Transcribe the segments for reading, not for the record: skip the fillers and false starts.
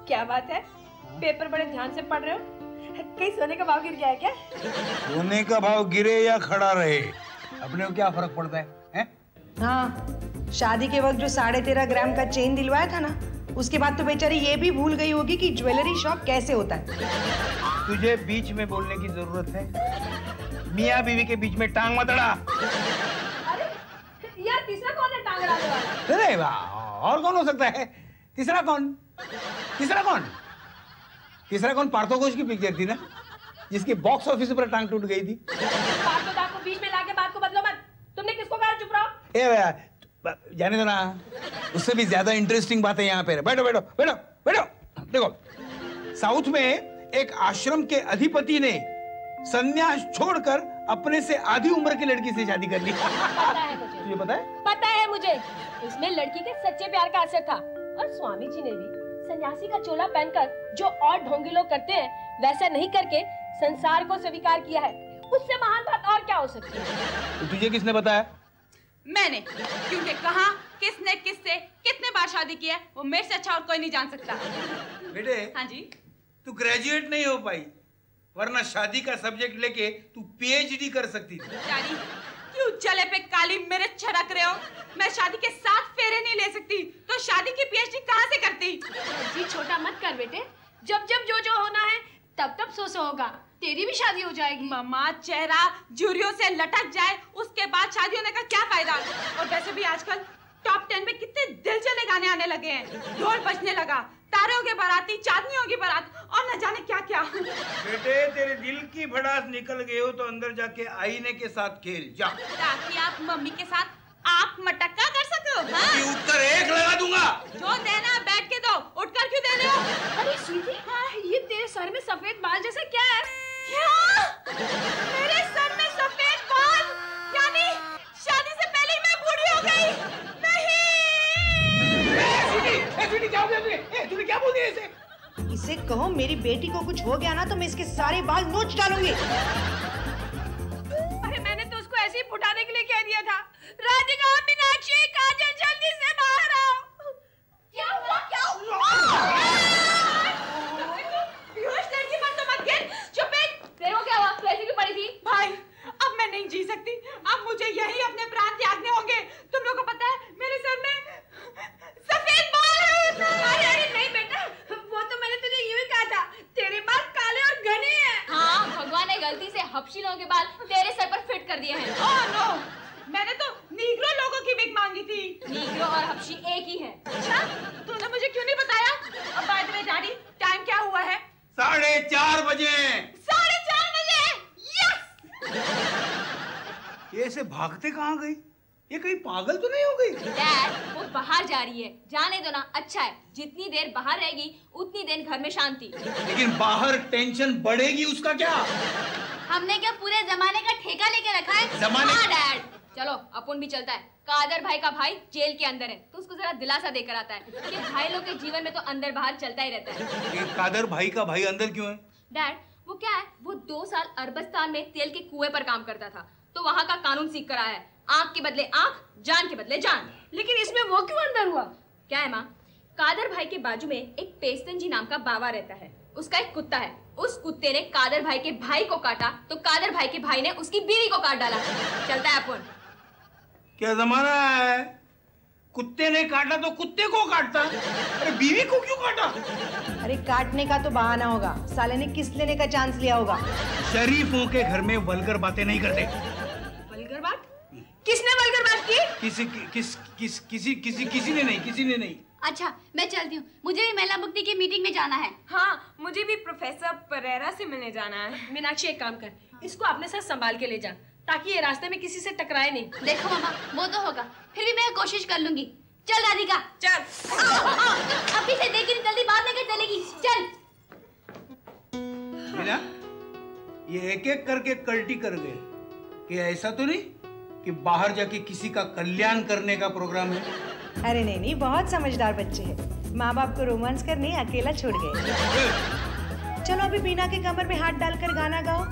क्या बात है, पेपर बड़े ध्यान से पढ़ रहे हो? कहीं सोने का भाव गिर गया है क्या? सोने का भाव गिरे या खड़ा रहे, अपने को क्या फर्क पड़ता है? हाँ, शादी के वक्त जो 13.5 ग्राम का चेन दिलवाया था ना, उसके बाद तो बेचारी ये भी भूल गई होगी कि ज्वेलरी शॉप कैसे होता है। तुझे बीच में बोलने की जरूरत है? मियाँ बीवी के बीच में टांग मत अड़ा। अरे यार, तीसरा कौन है टांग अड़ाने वाला? अरे वाह, और कौन हो सकता है? तीसरा कौन? तीसरा कौन? तीसरा कौन? पार्थोघोष की पिक्चर थी ना, जिसकी बॉक्स ऑफिस पर टांग टूट गई थी। पार्थोदा को बीच में लाके बात को बदलो मत। तुमने किसको कहा चुप रहो? ए भैया, जाने दो ना, उससे भी ज्यादा इंटरेस्टिंग बातें यहाँ पे। बैठो बैठो बैठो बैठो। देखो, साउथ में एक आश्रम के अधिपति ने संन्यास छोड़कर अपने से आधी उम्र की लड़की से शादी कर ली। पता है मुझे। तुझे पता है? पता है मुझे। इसमें लड़की के सच्चे प्यार का असर था, और स्वामी जी ने भी सन्यासी का चोला पहनकर जो और ढोंगी लोग करते हैं वैसा नहीं करके संसार को स्वीकार किया है। उससे महान बात और क्या हो सकती है? तो तुझे किसने बताया? मैंने, क्योंकि कहाँ, किसने, किससे, कितने बार शादी किया है, वो मेरे से अच्छा और कोई नहीं जान सकता। बेटे, हाँ जी। तू ग्रेजुएट नहीं हो पाई, वरना शादी का सब्जेक्ट लेके तू पीएचडी कर सकती थी। डैडी, क्यों चले पे काली मिर्च छिड़क रहे हो? मैं शादी के 7 फेरे नहीं ले सकती, तो शादी की पीएचडी कहाँ से करती? जी छोटा मत कर बेटे, जब जब जो होना है तब तब सो होगा। तेरी भी शादी हो जाएगी। मम्मा, चेहरा झुर्रियों से लटक जाए उसके बाद शादी होने का क्या फायदा? और वैसे भी आजकल टॉप 10 में कितने दिल चले गाने आने लगे हैं, ढोल बजने लगा, तारे होगे बाराती, चांदनी होगी बारात, और न जाने क्या क्या। बेटे, तेरे दिल की भड़ास निकल गई हो तो अंदर जाके आईने के साथ खेल जा, ताकि आप मम्मी के साथ आप मटक्का कर सको। हाँ? उठकर एक लगा दूंगा। जो देना बैठ के दो, उठकर क्यों दे रहे हो? अरे स्वीटी, ये तेरे सर में सफेद बाल जैसा क्या है? क्या? मेरे सर में सफेद बाल? यानी शादी से पहले ही मैं बूढ़ी हो गई? नहीं। स्वीटी, क्या हो गया? तूने क्या बोल दिया इसे? इसे कहो मेरी बेटी को कुछ हो गया ना तो मैं इसके सारे बाल नोच डालूंगी। अरे मैंने तो उसको ऐसे ही फुटाने के लिए कह दिया था। राधिका, मीनाक्षी, काजल, जल्दी से बाहर आओ। क्या हुआ? क्या हुआ? बेहोश लड़की मत तो मत गिर। चुप है। तेरे को क्या हुआ? तू ऐसे क्यों पड़ी थी? भाई, अब मैं नहीं जी सकती। अब मुझे यही अपने प्राण त्यागने होंगे। तुम लोगों को पता है मेरे सर में सफेद बाल है। अरे नहीं बेटा, वो तो मैंने तुझे यूं ही कहा था, तेरे बाल काले और घने हैं। हाँ, भगवान ने गलती से हबशी लोगों के बाल तेरे सर पर फिट कर दिए हैं। ओह नो, मैंने तो नीग्रो लोगों की विग मांगी थी। नीग्रो और हबशी एक ही है। अच्छा, तूने मुझे क्यों नहीं बताया? अब by the way daddy, time क्या हुआ है? 4:30 बजे। 4:30 बजे? यस। ये ऐसे भागते कहाँ गई? ये कहीं पागल तो नहीं हो गई? डैड, वो बाहर जा रही है, जाने दो ना, अच्छा है। जितनी देर बाहर रहेगी उतनी देर घर में शांति। लेकिन बाहर टेंशन बढ़ेगी, उसका क्या? हमने क्या पूरे जमाने का ठेका लेके रखा है? जमाने? हाँ डैड, चलो अपन भी चलता है। कादर भाई का भाई जेल के अंदर है, तो उसको जरा दिलासा देकर आता है कि भाई लोग के जीवन में तो अंदर बाहर चलता ही रहता है। ये कादर भाई का भाई अंदर क्यों है? डैड, वो क्या है, वो 2 साल अरबस्तान में तेल के कुएं पर काम करता था, तो वहाँ का कानून सीख कर आया है, आंख के बदले आंख, जान के बदले जान। लेकिन इसमें वो क्यों अंदर हुआ? क्या है माँ, कादर भाई के बाजू में एक पेस्तन जी नाम का बाबा रहता है, उसका एक कुत्ता है। उस कुत्ते ने कादर भाई के भाई को काटा, तो कादर भाई के भाई ने उसकी बीवी को काट डाला। चलता है अपन। क्या जमाना है? कुत्ते ने काटा तो कुत्ते को काटता, अरे बीवी को क्यों काटा? अरे काटने का तो बहाना होगा, साले ने किस लेने का चांस लिया होगा। शरीफों के घर में वल्गर बातें नहीं करते। वल्गर बात? किसने वल्गर बात की? किसी ने नहीं। अच्छा, मैं चलती हूँ, मुझे भी महिला मुक्ति की मीटिंग में जाना है। हाँ, मुझे भी प्रोफेसर परेरा से मिलने जाना है। मीनाक्षी, एक काम कर, इसको अपने साथ संभाल के ले जा, ताकि ये रास्ते में किसी से टकराए नहीं। देखो मामा, वो तो होगा, फिर भी मैं कोशिश कर लूंगी। चल राधिका, चल। अभी से देखी जल्दी बाद में क्या चलेगी। चल। मीना, ये एक एक करके कल्टी कर गए कि ऐसा तो नहीं कि बाहर जाके किसी का कल्याण करने का प्रोग्राम है? अरे नहीं, बहुत समझदार बच्चे हैं। माँ बाप को रोमांस करने अकेला छोड़ गए। चलो अभी बीना के कमर में हाथ डालकर गाना गाओ।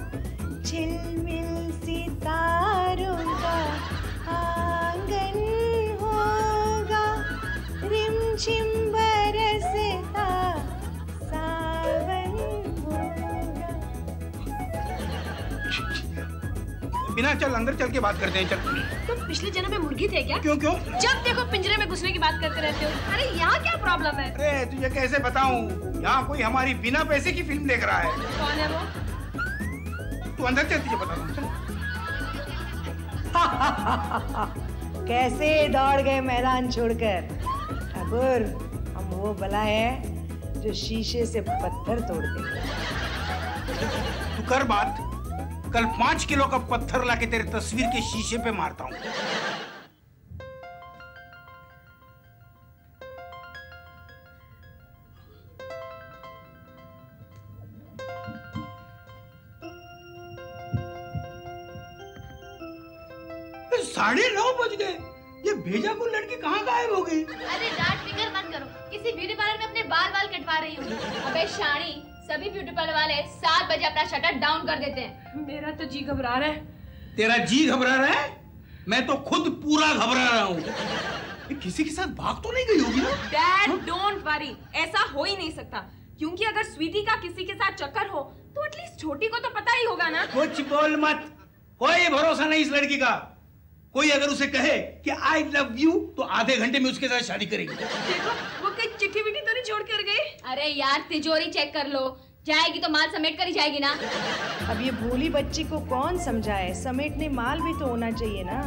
झिलमिल सितारों का आंगन होगा, रिमझिम बरसता बिना चल अंदर चल के बात करते हैं, चल। तुम पिछले जन्म में मुर्गी थे क्या? क्यों क्यों? जब देखो पिंजरे में घुसने की बात करते रहते हो। अरे यहाँ क्या प्रॉब्लम है? अरे तुझे कैसे बताऊं, यहाँ कोई हमारी बिना पैसे की फिल्म देख रहा है। कौन है वो? तू अंदर चल, तुझे बता दूं। कैसे दौड़ गए मैदान छोड़कर। ठाकुर, हम वो बला है जो शीशे से पत्थर तोड़ दे। तू कर बात, कल 5 किलो का पत्थर लाके तेरे तस्वीर के शीशे पे मारता हूं। साढ़े 9 बज गए, ये भेजा को लड़की कहाँ गायब हो गई? अरे डांट फिकर मत करो, किसी ब्यूटी पार्लर में अपने बाल कटवा रही हूँ। अबे शानी, सभी ब्यूटी पार्लर वाले 7 बजे अपना शटर डाउन कर देते हैं। मेरा तो जी घबरा रहा है। तेरा जी घबरा रहा है? मैं तो खुद पूरा घबरा रहा हूँ। किसी के साथ भाग तो नहीं गई होगी ना? डैड डोंट वरी, ऐसा हो ही नहीं सकता, क्योंकि अगर स्वीटी का किसी के साथ चक्कर हो तो एटलीस्ट छोटी को तो पता ही होगा ना। कुछ बोल मत, कोई भरोसा नहीं इस लड़की का। कोई अगर उसे कहे कि आई लव यू तो आधे घंटे में उसके साथ शादी करेगी। देखो वो कहीं चिट्ठी विट्ठी तो नहीं छोड़ कर गई? अरे यार तिजोरी चेक कर लो, जाएगी तो माल समेट कर ही जाएगी ना। अब ये भोली बच्ची को कौन समझाए, समेटने माल भी तो होना चाहिए ना।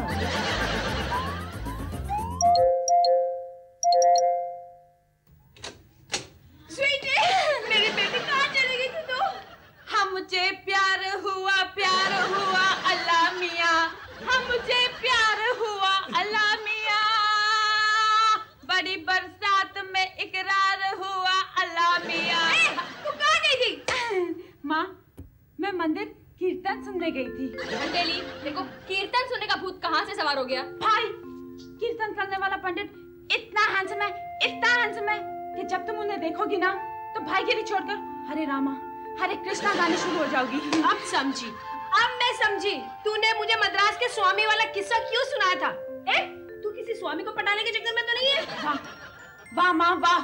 स्वीटी, मेरी बेटी कहाँ चली गई थी तू? हम मुझे प्यार हुआ अल्लाह मियाँ, हम मुझे प्यार हुआ अल्लाह मियाँ, बड़ी बरसात में इकरार हुआ अल्लाह मियाँ। तू कहाँ गई थी? माँ, मैं मंदिर कीर्तन सुनने गई थी। अंडेली, देखो कीर्तन सुनने का भूत कहाँ से सवार हो गया? भाई, कीर्तन करने वाला पंडित इतना हैंडसम है कि जब तुम उन्हें देखोगी ना तो भाई के लिए छोड़कर हरे रामा हरे कृष्णा गाने शुरू हो जाओगी। अब समझी, अब मैं समझी तूने मुझे मद्रास के स्वामी वाला किस्सा क्यों सुनाया था। तू किसी स्वामी को पटाने के चक्कर में तो नहीं है? वाह माँ वाह,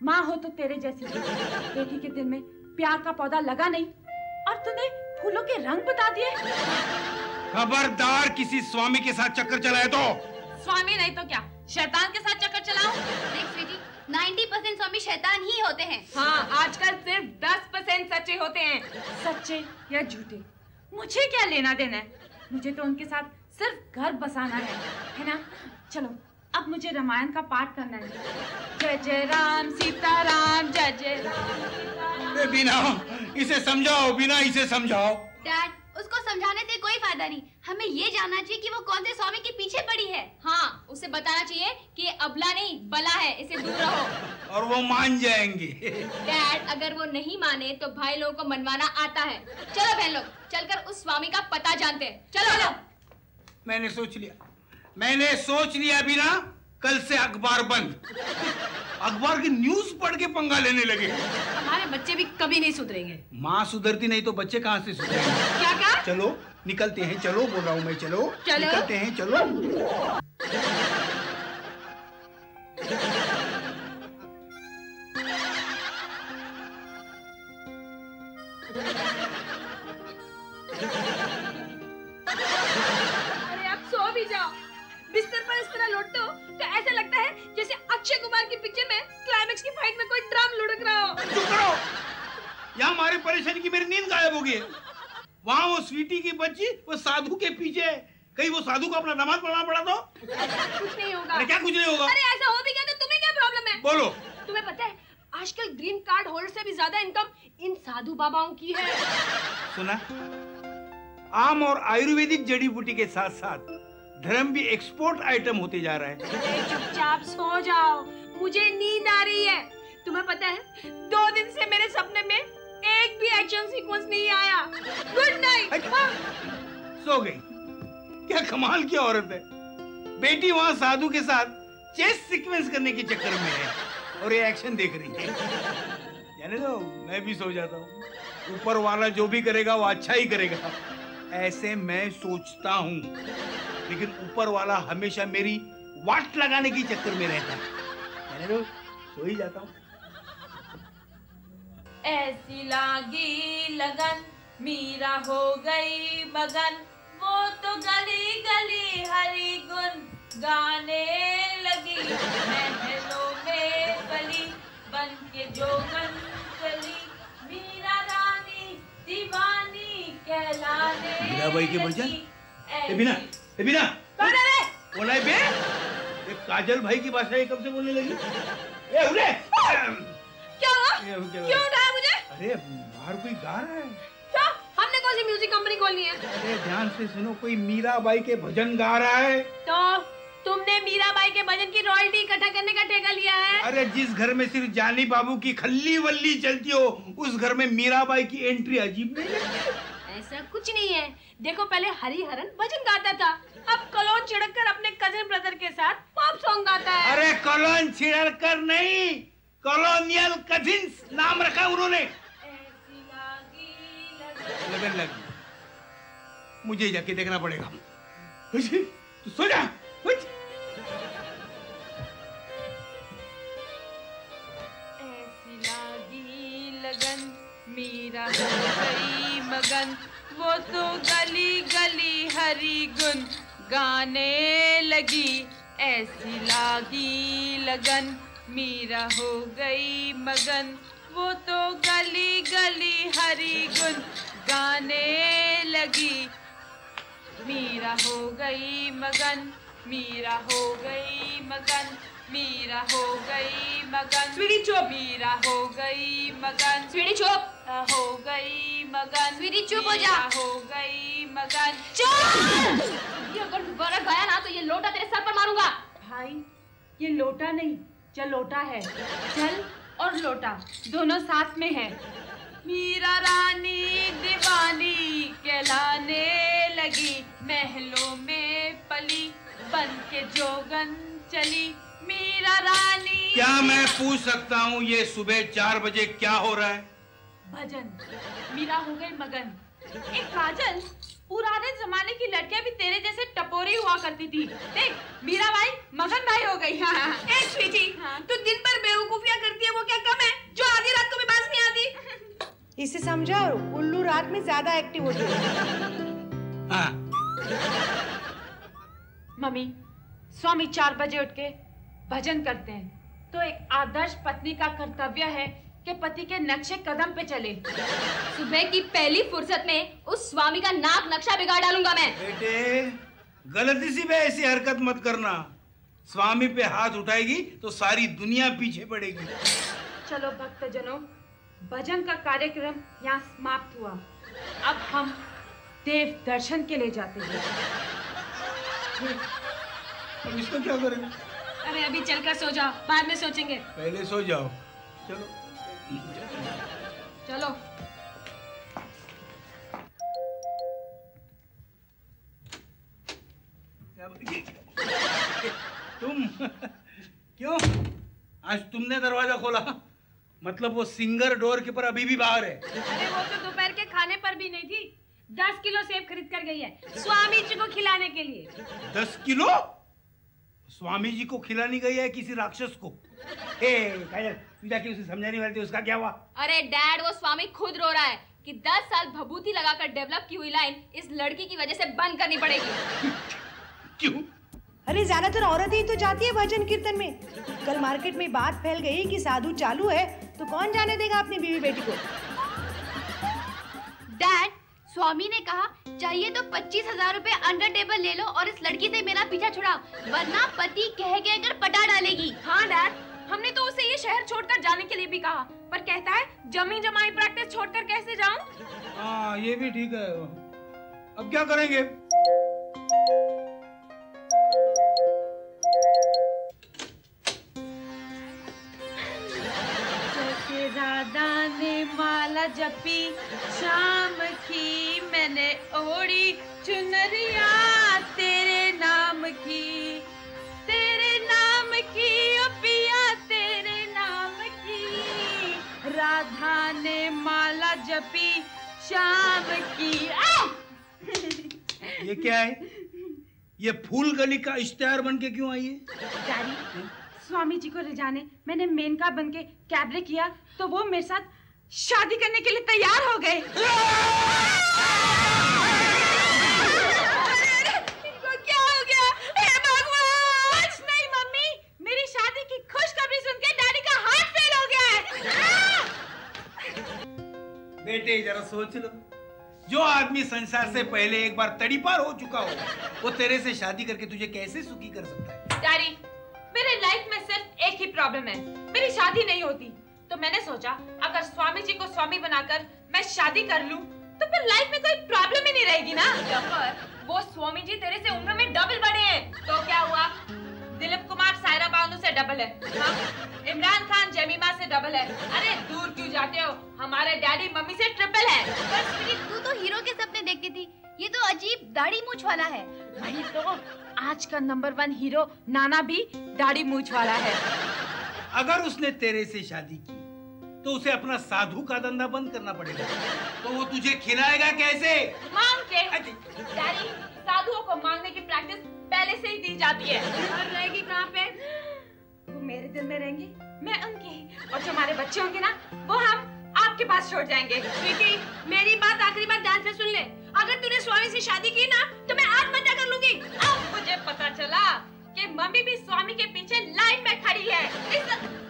माँ हो तो तेरे जैसी। बेटी के दिल में प्यार का पौधा लगा नहीं और तूने फूलों के रंग बता दिए। खबरदार किसी स्वामी के साथ चक्कर चलाए तो। स्वामी नहीं तो क्या, शैतान के साथ चक्कर चलाऊं? देख स्वीटी, 90% स्वामी शैतान ही होते हैं। हाँ, आजकल सिर्फ 10% सच्चे होते हैं। सच्चे या झूठे मुझे क्या लेना देना है, मुझे तो उनके साथ सिर्फ घर बसाना है ना। चलो अब मुझे रामायण का पाठ करना है। जय जय राम सीताराम, जय जय राम। बिना इसे समझाओ, बिना इसे समझाओ। डैड, उसको समझाने से कोई फायदा नहीं, हमें ये जानना चाहिए कि वो कौन से स्वामी के पीछे पड़ी है। हाँ, उसे बताना चाहिए कि ये अबला नहीं बला है, इसे दूर रहो। और वो मान जाएंगे। डैड, अगर वो नहीं माने तो भाई लोगों को मनवाना आता है। चलो बहन लोग, चलकर उस स्वामी का पता जानते हैं। चलो। मैंने सोच लिया बिना, कल से अखबार बंद। अखबार की न्यूज पढ़ के पंगा लेने लगे। हमारे बच्चे भी कभी नहीं सुधरेंगे। माँ सुधरती नहीं तो बच्चे कहाँ से सुधरेंगे? क्या? चलो निकलते हैं, चलो बोल रहा हूँ मैं, चलो निकलते हैं, चलो। अरे आप सो भी जाओ, बिस्तर पर इस तरह लौटते हो तो ऐसा लगता है जैसे अक्षय कुमार की पिक्चर में क्लाइमेक्स की फाइट में कोई ड्रम लुढ़क रहा हो। चुप करो, यहाँ हमारे परेशानी की मेरी नींद गायब हो गई है। वहाँ वो स्वीटी की बच्ची वो साधु के पीछे है, कहीं वो साधु को अपना नमाज पढ़ना पड़ा तो? ऐसा कुछ नहीं होगा। अरे क्या कुछ नहीं होगा? अरे ऐसा हो भी गया तो तुम्हें क्या प्रॉब्लम है? बोलो। तुम्हें पता है आजकल ग्रीन कार्ड होल्डर से भी ज्यादा इनकम इन साधु बाबाओं की है। सुना, आम और आयुर्वेदिक जड़ी बूटी के साथ साथ धर्म भी एक्सपोर्ट आइटम होते जा रहा है। अरे चुपचाप सो जाओ, मुझे नींद आ रही है। तुम्हें पता है 2 दिन से मेरे सपने में एक भी एक्शन सीक्वेंस नहीं आया। Good night. सो गई, क्या कमाल की औरत है। बेटी वहाँ साधु के साथ चेस सीक्वेंस करने के चक्कर में है और ये एक्शन देख रही है। जाने दो, मैं भी सो जाता हूँ। ऊपर वाला जो भी करेगा वो अच्छा ही करेगा, ऐसे मैं सोचता हूँ। लेकिन ऊपर वाला हमेशा मेरी वाट लगाने की चक्कर में रहता है। जाने दो, सो ही जाता हूँ। ऐसी लागी लगन मीरा हो गई मगन, वो तो गली गली हरि गुण गाने लगी, महलों में पली बन के जोगन चली, मीरा रानी दीवानी कहलाने लगी। मीराबाई के भजन? ए बिना कौन है रे? कौन है बे? ये काजल भाई की भाषा ये कब से बोलने लगी? ए उठे! क्या हुआ? क्यों उठाया मुझे? अरे बाहर कोई गा रहा है। क्या? हमने कौन सी म्यूजिक कंपनी खोलनी है? अरे ध्यान से सुनो, कोई मीराबाई के भजन गा रहा है। तो तुमने मीराबाई के भजन की रॉयल्टी इकट्ठा करने का ठेका लिया है? अरे जिस घर में सिर्फ जानी बाबू की खल्ली वल्ली चलती हो, उस घर में मीराबाई की एंट्री अजीब नहीं लगती? ऐसा कुछ नहीं है। देखो पहले हरिहरन भजन गाता था, अब कलोन छिड़ककर अपने कजिन ब्रदर के साथ पॉप सॉन्ग गाता है। अरे कलोन छिड़ककर नहीं, कॉलोनियल कजिन्स नाम रखा उन्होंने। लगन लगी, मुझे जाके देखना पड़ेगा। तो सो जा। ऐसी लागी लगन मीरा हो गई मगन, वो तो गली गली हरि गुण गाने लगी। ऐसी लागी लगन मीरा हो गई मगन, वो तो गली गली हरि गुण गाने लगी। मीरा हो गई मगन, मीरा हो गई मगन, मीरा हो गई मगन। स्वीटी चुप। मीरा हो गई मगन। स्वीटी चुप। हो गई मगन। स्वीटी चुप हो जा। हो गई मगन। चुप। ये अगर दोबारा गाया ना तो ये लोटा तेरे सर पर मारूंगा। भाई ये लोटा नहीं जलोटा है। जल और लोटा दोनों साथ में है। मीरा रानी दीवानी कहलाने लगी, महलों में पली बन के जोगन चली। मीरा रानी। क्या मैं पूछ सकता हूँ ये सुबह 4 बजे क्या हो रहा है? भजन। मीरा हो गई मगन। एक काजल, पुराने जमाने की लड़कियां भी तेरे जैसे टपोरी हुआ करती थी। देख मीरा भाई मगन भाई हो गई। हाँ। एक स्वीटी, तू दिन भर बेवकूफियां करती है, वो क्या कम है जो आधी रात को भी बात नहीं आती? इसे समझाओ, उल्लू रात में ज्यादा एक्टिव होती है। हाँ। मम्मी, स्वामी 4 बजे उठ के भजन करते हैं, तो एक आदर्श पत्नी का कर्तव्य है कि पति के नक्शे कदम पे चले। सुबह की पहली फुर्सत में उस स्वामी का नाक नक्शा बिगाड़ डालूंगा मैं। बेटे गलती से भी ऐसी हरकत मत करना। स्वामी पे हाथ उठाएगी तो सारी दुनिया पीछे पड़ेगी। चलो भक्तजनों, भजन का कार्यक्रम यहाँ समाप्त हुआ। अब हम देव दर्शन के लिए जाते हैं। अब इसको क्या करेंगे? अरे अभी चलकर सो जाओ, बाद में सोचेंगे। पहले सो जाओ। चलो चलो। तुम क्यों? आज तुमने दरवाजा खोला? मतलब वो सिंगर डोर कीपर अभी भी बाहर है? अरे वो तो दोपहर के खाने पर भी नहीं थी। 10 किलो सेब खरीद कर गई है स्वामी जी को खिलाने के लिए। 10 किलो? स्वामी जी को खिलानी गई है किसी राक्षस को? जाके उसे समझाने वाली थी, उसका क्या हुआ? अरे डैड, वो स्वामी खुद रो रहा है कि 10 साल भभूति लगाकर डेवलप की हुई लाइन इस लड़की की वजह से बंद करनी पड़ेगी। क्यों? अरे ज्यादातर औरतें ही तो जाती है भजन कीर्तन में। कल मार्केट में बात फैल गई कि साधु चालू है, तो कौन जाने देगा अपनी बीवी बेटी को। डैड, स्वामी ने कहा चाहिए तो 25,000 रुपए अंडर टेबल ले लो और इस लड़की से मेरा पीछा छुड़ाओ, वरना पति कह कर पटा डालेगी। हाँ डैड, हमने तो उसे ये शहर छोड़कर जाने के लिए भी कहा, पर कहता है जमी जमाई प्रैक्टिस छोड़कर कैसे जाऊं? हाँ ये भी ठीक है। अब क्या करेंगे? जैसे राधा ने माला जपी, शाम की मैंने ओढ़ी चुनरिया तेरे नाम की, तेरे नाम की ओ पिया तेरे नाम की। राधा ने माला जपी शाम की। ये क्या है? ये फूल गली का इश्तेहार बन के क्यों आई है? डैडी, स्वामी जी को रिझाने मैंने मेनका बन के कैबरे किया, तो वो मेरे साथ शादी करने के लिए तैयार हो गए। बेटे जरा सोच लो, जो आदमी संसार से पहले एक बार तड़ीपार हो चुका हो, वो तेरे से शादी करके तुझे कैसे सुखी कर सकता है? डैडी, मेरे लाइफ में सिर्फ एक ही प्रॉब्लम है, मेरी शादी नहीं होती। तो मैंने सोचा अगर स्वामी जी को स्वामी बनाकर मैं शादी कर लूं, तो फिर लाइफ में कोई प्रॉब्लम ही नहीं रहेगी ना। वो स्वामी जी तेरे से उम्र में डबल बड़े हैं। तो क्या हुआ? दिलीप कुमार सायरा बानू से डबल है, हाँ? इमरान खान जेमिमा से डबल है। अरे दूर क्यों जाते हो, हमारे डैडी मम्मी से ट्रिपल है। बस तू तो हीरो के सपने देखती थी, ये तो अजीब दाढ़ी मूंछ वाला है। वही तो, आज का नंबर 1 हीरो नाना भी दाढ़ी मूंछ वाला है। अगर उसने तेरे से शादी की तो उसे अपना साधु का धंधा बंद करना पड़ेगा। तो वो तुझे खिलाएगा कैसे? मांग के। डैडी, साधुओं को मांगने की प्रैक्टिस पहले से ही दी जाती है। और रहेगी कहाँ पे? वो मेरे दिल में रहेंगे, मैं उनके, और जो हमारे बच्चे होंगे ना, वो हम आपके पास छोड़ जाएंगे। बेटी, मेरी बात आखिरी बार ध्यान से सुन ले। अगर तूने स्वामी से शादी की ना, तो मैं आत्महत्या कर लूंगी। अब मुझे पता चला कि मम्मी भी स्वामी के पीछे लाइन में खड़ी है।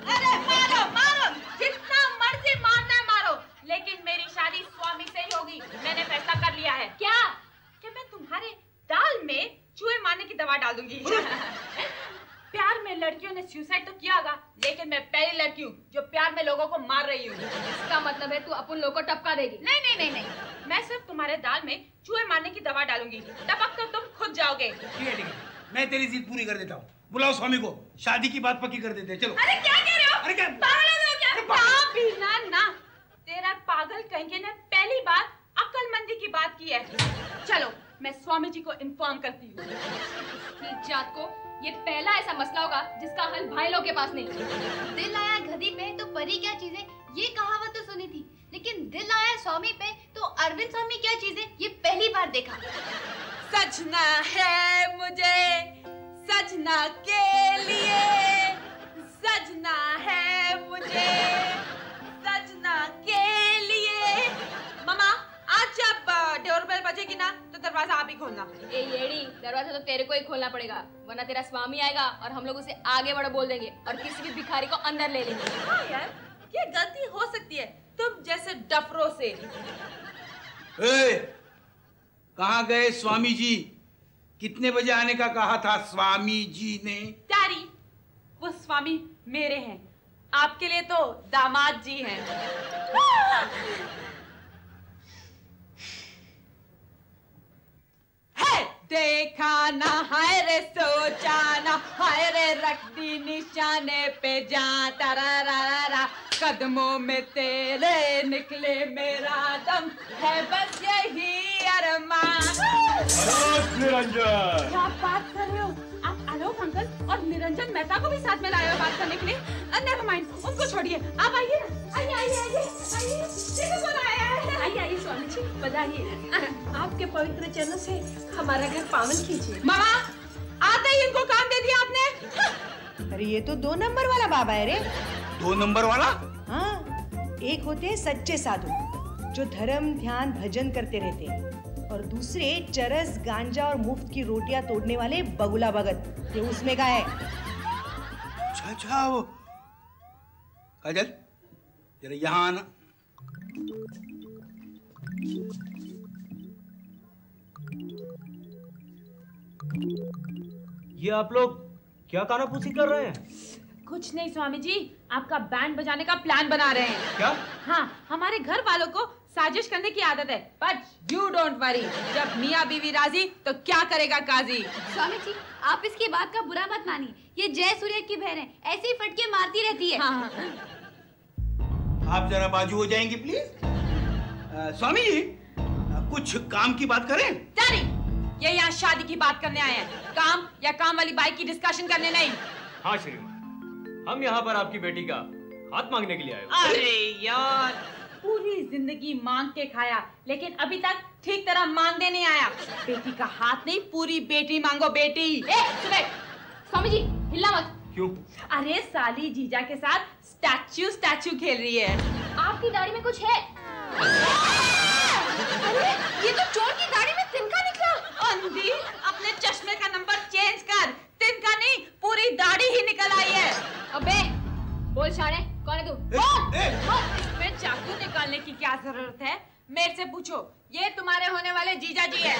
अरे मारो मारो, जितना मर्जी मारना है मारो, लेकिन मेरी शादी स्वामी से ही होगी। मैंने फैसला कर लिया है। क्या? कि मैं तुम्हारे दाल में चूहे मारने की दवा डाल दूंगी। प्यार में लड़कियों ने सुसाइड तो किया होगा, लेकिन मैं पहली लड़की हूँ जो प्यार में लोगों को मार रही हूँ। इसका मतलब है तू अपन लोगों को टपका देगी? नहीं नहीं नहीं नहीं, मैं सिर्फ तुम्हारे दाल में चूहे मारने की दवा डालूंगी, टपक तो तुम खुद जाओगे। ठीक है, मैं तेरी जिद पूरी कर देता हूँ। बुलाओ स्वामी को, शादी की बात पक्की कर देते हैं। चलो। अरे क्या कह रहे हो? अरे क्या पागल हो क्या? ना भी ना, तेरा पागल कहेंगे ने पहली बार अक्लमंदी की बात की है। चलो मैं स्वामी जी को इन्फॉर्म करती हूँ। इसकी जात को ये पहला ऐसा मसला होगा जिसका हल भाई लोग के पास नहीं। दिल आया गधी पे तो परी क्या चीजें, ये कहावत तो सुनी थी, लेकिन दिल आया स्वामी पे तो अरविंद स्वामी क्या चीजें, ये पहली बार देखा। सजना है मुझे सजना के लिए, सजना है मुझे सजना के लिए। मामा, आज जब डोरबेल बजेगी ना, तो दरवाजा आप ही खोलना। ए येड़ी, दरवाजा तो तेरे को ही खोलना पड़ेगा, वरना तेरा स्वामी आएगा और हम लोग उसे आगे बढ़ो बोल देंगे और किसी भी भिखारी को अंदर ले लेंगे। हाँ यार, ये गलती हो सकती है तुम जैसे डफरों से। कहाँ गए स्वामी जी? कितने बजे आने का कहा था स्वामी जी ने? डैडी, वो स्वामी मेरे हैं, आपके लिए तो दामाद जी हैं। देखा ना हाय रे सोचा ना, हाय रे रख दी निशाने पे जा, तरारारा कदमों में तेरे निकले मेरा दम, है बस यही अरमान। निरंजन, क्या बात कर रहे हो आप? आलोक अंकल और निरंजन मेहता को भी साथ में लाए हो बात करने के लिए? नेवर माइंड, उनको छोड़िए, आप आइए आइए आइए आइए आइए, देखो कौन आया है। आइए आइए स्वामी जी, बताइए। आपके पवित्र चरणों से हमारा घर पावन कीजिए। मामा, आते ही इनको काम दे दिया आपने। अरे ये तो 2 नंबर वाला बाबा है रे। 2 नंबर वाला? हाँ, एक होते हैं सच्चे साधु जो धर्म ध्यान भजन करते रहते हैं, और दूसरे चरस गांजा और मुफ्त की रोटियां तोड़ने वाले बगुला भगत। ये उसमें का है। अच्छा वो काजल, जरा यहाँ आना। ये आप लोग क्या कानाफूसी कर रहे हैं? कुछ नहीं स्वामी जी, आपका बैंड बजाने का प्लान बना रहे हैं। क्या? हाँ, हमारे घर वालों को साजिश करने की आदत है, बट यू डोंट वरी, जब मियाँ बीवी राजी तो क्या करेगा काजी। स्वामी जी, आप इसकी बात का बुरा मत मानिए, ये जय सूर्य की बहन है, ऐसे ही फटके मारती रहती है। हाँ। आप जरा बाजू हो जाएंगे प्लीज। स्वामी जी, कुछ काम की बात करें? डैडी, ये यहाँ शादी की बात करने आए हैं, काम या काम वाली बाई की डिस्कशन करने नहीं। हाँ श्रीमान, हम यहाँ पर आपकी बेटी का हाथ मांगने के लिए आए हो। अरे यार, पूरी जिंदगी मांग के खाया, लेकिन अभी तक ठीक तरह मांगने नहीं आया। बेटी का हाथ नहीं, पूरी बेटी मांगो बेटी। स्वामी जी हिलना मत। क्यों? अरे साली जीजा के साथ स्टैचू खेल रही है। आपकी दाढ़ी में कुछ है? अरे ये तो चोर की दाढ़ी में तिनका निकला। अंधी, अपने चश्मे का नंबर चेंज कर, तिनका नहीं पूरी दाढ़ी ही निकल आई है। अबे बोल शाणे, कौन है तू? इसमें चाकू निकालने की क्या क्या जरूरत है? मेरे से पूछो, ये तुम्हारे होने वाले जीजा जी है।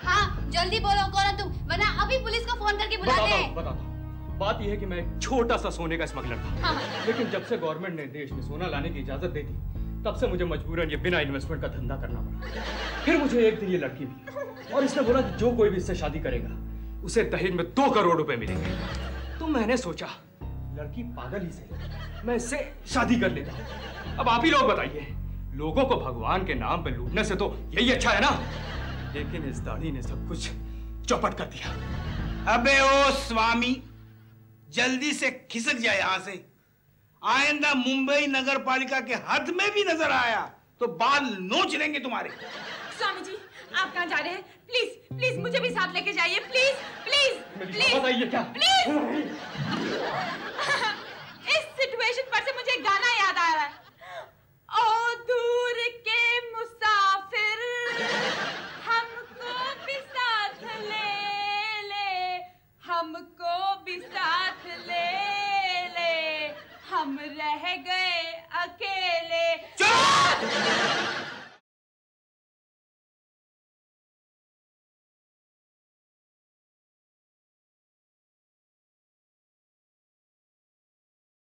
हाँ जल्दी बोलो कौन है तुम, वरना अभी पुलिस को फोन करके बुलाते हैं। बताता हूँ। बात यह है कि मैं एक छोटा सा सोने का स्मगलर था। हाँ। लेकिन जब से गवर्नमेंट ने देश में सोना लाने की इजाजत दे दी, तब से मुझे मजबूरन ये बिना इन्वेस्टमेंट का धंधा करना पड़ा। फिर मुझे एक दिन ये लड़की मिली और इसने बोला कि जो कोई भी इससे शादी करेगा उसे दहेज में 2 करोड़ रुपए मिलेंगे। तो मैंने सोचा लड़की पागल ही सही, मैं इससे शादी कर लेता हूँ। अब आप ही लोग बताइए, लोगों को भगवान के नाम पे लूटने से तो यही अच्छा है ना। लेकिन इस दाढ़ी ने सब कुछ चौपट कर दिया। अबे ओ स्वामी, जल्दी से खिसक जाए यहाँ से। आइंदा मुंबई नगर पालिका के हद में भी नजर आया तो बाल नोच लेंगे तुम्हारे। स्वामी जी आप कहाँ जा रहे हैं? प्लीज प्लीज मुझे भी साथ लेके जाइए, प्लीज प्लीज प्लीज। बताइए क्या? प्लीज। इस सिचुएशन पर से मुझे गाना याद आ रहा है। ओ दूर